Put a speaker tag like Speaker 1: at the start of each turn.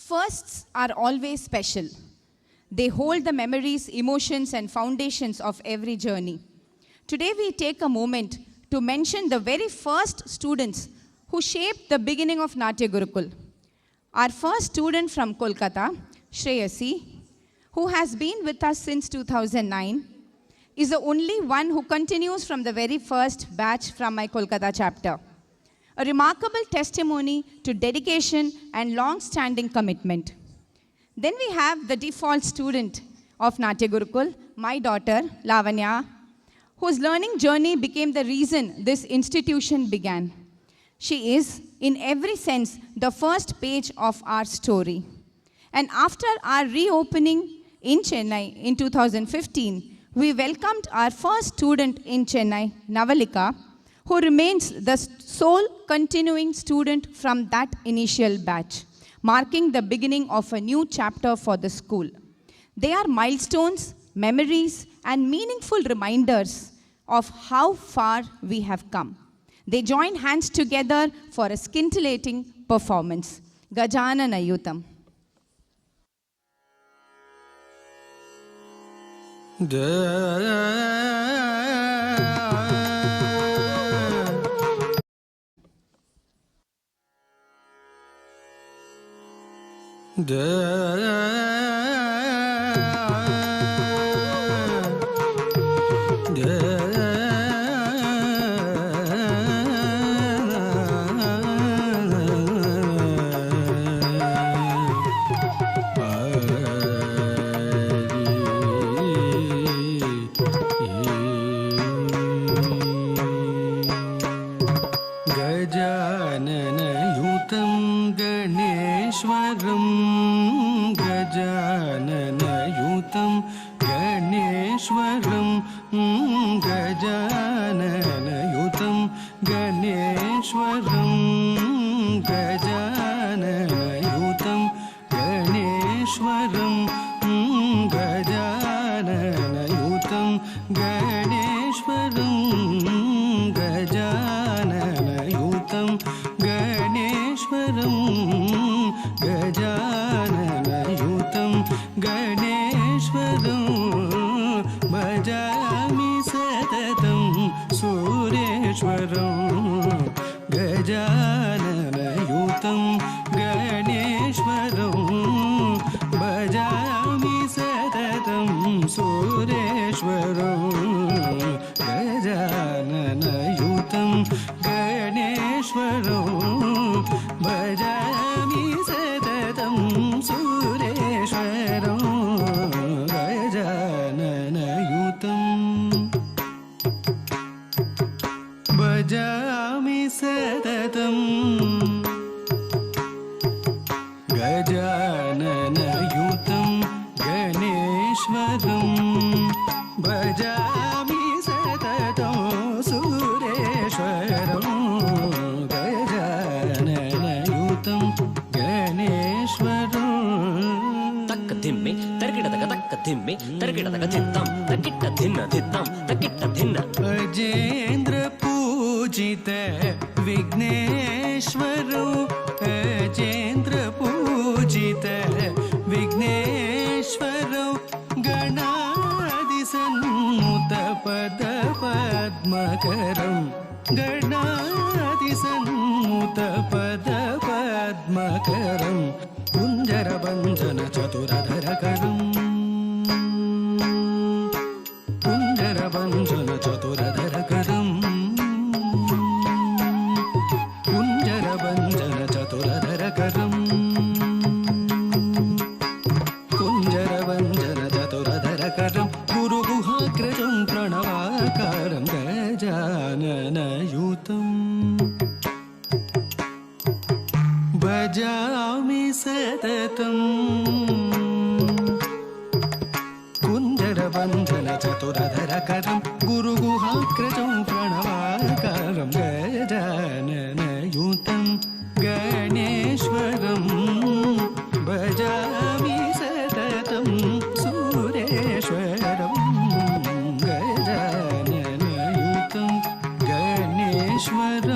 Speaker 1: Firsts are always special. They hold the memories, emotions, and foundations of every journey. Today, we take a moment to mention the very first students who shaped the beginning of Natya Gurukul. Our first student from Kolkata, Shreyasi, who has been with us since 2009, is the only one who continues from the very first batch from my Kolkata chapter. A remarkable testimony to dedication and long-standing commitment. Then we have the default student of Natya Gurukul, my daughter, Lavanya, whose learning journey became the reason this institution began. She is, in every sense, the first page of our story. And after our reopening in Chennai in 2015, we welcomed our first student in Chennai, Navalika, who remains the sole continuing student from that initial batch, marking the beginning of a new chapter for the school. They are milestones, memories, and meaningful reminders of how far we have come. They join hands together for a scintillating performance. Gajanana Yutam.
Speaker 2: गजाननयुतं गणेश्वरं गजाननयुतं गणेश्वरं गजाननयुतं गणेश्वरं गजाननयुतं गणेश्वरं गजाननयुतं गणेश्वरं गजाननयुतं गणेश्वरं गजाननयुतं गणेश्वरं भजामि सततं सुरेश्वरं गजाननयुतं गणेश्वरं भजामि सततं सुरेश्वरं गजाननयुतं गणेश्वरं भजामि सततं सुरेश्वरं गजाननयुतं भजामि सततं गजाननयुतं गणेश्वरं भजामि सततं सुरेश्वरं गजाननयुतं गणेश्वरं
Speaker 3: तक्क धिम्मे तरकिटतक तक्क धिम्मे तरकिटतक धित्तं तकिट्ट धिन्न धित्तं तकिट्ट धिन्न
Speaker 2: अजेन्द्र पूजित विघ्नेश्वरो अजेन्द्र पूजित विघ्नेश्वरो गणादिसन्मुत पद पद्मकरं गणादिसन्मुत पद पद्मकरं कुञ्जरभञ्जन चतुरधरकरं कुञ्जरभञ्जन चतुरधरकरं कुञ्जरभञ्जन चतुरधरकरं कुञ्जरभञ्जन चतुरधरकरं गुरुगुहाग्रजं प्रणवाकारं गजाननयुतं भजामि सततं कुञ्जरभञ्जन चतुरधरकरं गुरुगुहाग्रजं प्रणवाकारं गजाननयुतं गणेश्वरं भजामि सततं सुरेश्वरं गजाननयुतं गणेश्वरं